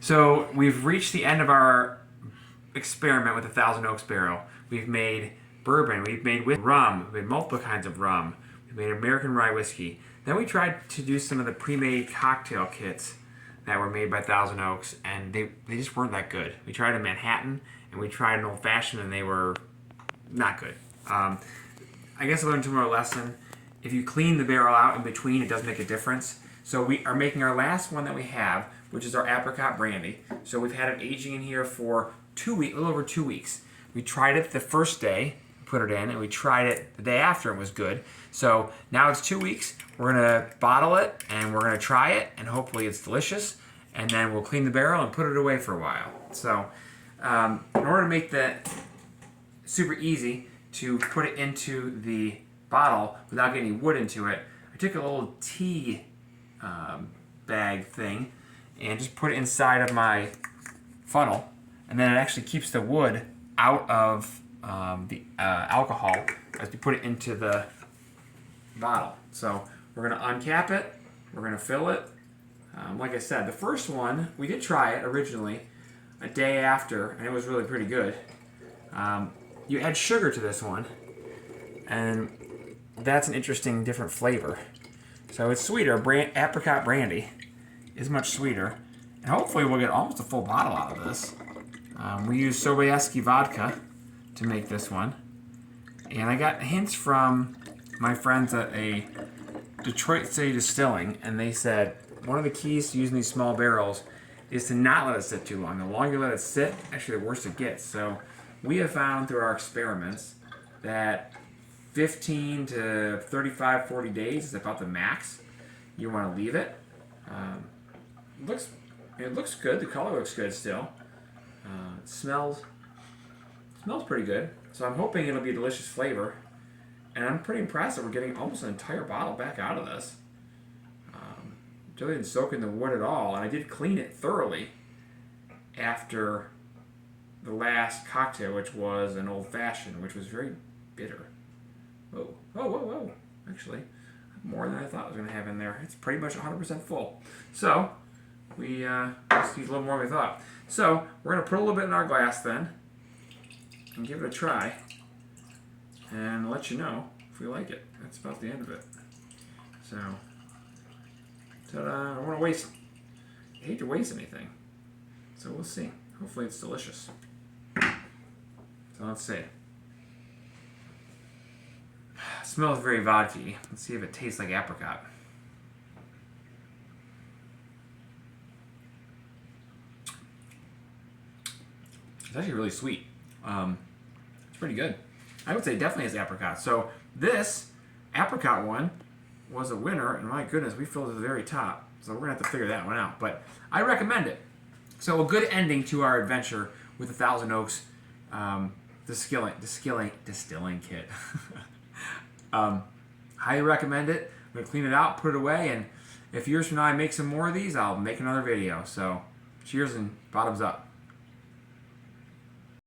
So we've reached the end of our experiment with the Thousand Oaks barrel. We've made bourbon, we've made rum, we've made multiple kinds of rum, we've made American rye whiskey. Then we tried to do some of the pre-made cocktail kits that were made by Thousand Oaks, and they just weren't that good. We tried a Manhattan, and we tried an Old Fashioned, and they were not good. I guess I learned tomorrow lesson. If you clean the barrel out in between, it does make a difference. So we are making our last one that we have, which is our Apricot Brandy. So we've had it aging in here for 2 weeks, a little over 2 weeks. We tried it the first day, put it in, and we tried it the day after, and it was good. So now it's 2 weeks. We're gonna bottle it, and we're gonna try it, and hopefully it's delicious. And then we'll clean the barrel and put it away for a while. So in order to make that super easy to put it into the bottle without getting any wood into it, I took a little tea bag thing and just put it inside of my funnel, and then it actually keeps the wood out of the alcohol as we put it into the bottle. So we're going to uncap it, we're going to fill it. Like I said, the first one, we did try it originally a day after, and it was really pretty good. You add sugar to this one, and that's an interesting different flavor. So it's sweeter. Apricot Brandy is much sweeter. And hopefully we'll get almost a full bottle out of this. We use Sobieski vodka to make this one. And I got hints from my friends at a Detroit City Distilling, and they said one of the keys to using these small barrels is to not let it sit too long. The longer you let it sit, actually the worse it gets. So we have found through our experiments that 15 to 35, 40 days is about the max you want to leave it. It looks good. The color looks good still. It smells pretty good. So I'm hoping it'll be a delicious flavor. And I'm pretty impressed that we're getting almost an entire bottle back out of this. It really didn't soak in the wood at all. And I did clean it thoroughly after the last cocktail, which was an Old Fashioned, which was very bitter. Whoa, whoa, whoa, whoa. Actually, more than I thought I was going to have in there. It's pretty much 100% full. So, we just used a little more than we thought. So, we're going to put a little bit in our glass then, and give it a try, and let you know if we like it. That's about the end of it. So, ta-da. I don't want to waste, I hate to waste anything. So, we'll see. Hopefully it's delicious. So, let's see. Smells very vodka-y. Let's see if it tastes like apricot. It's actually really sweet. It's pretty good. I would say it definitely has apricot. So this apricot one was a winner, and my goodness, we filled it to the very top. So we're gonna have to figure that one out. But I recommend it. So a good ending to our adventure with the Thousand Oaks distilling kit. Highly recommend it. I'm going to clean it out, put it away, and if years from now I make some more of these, I'll make another video. So, cheers and bottoms up.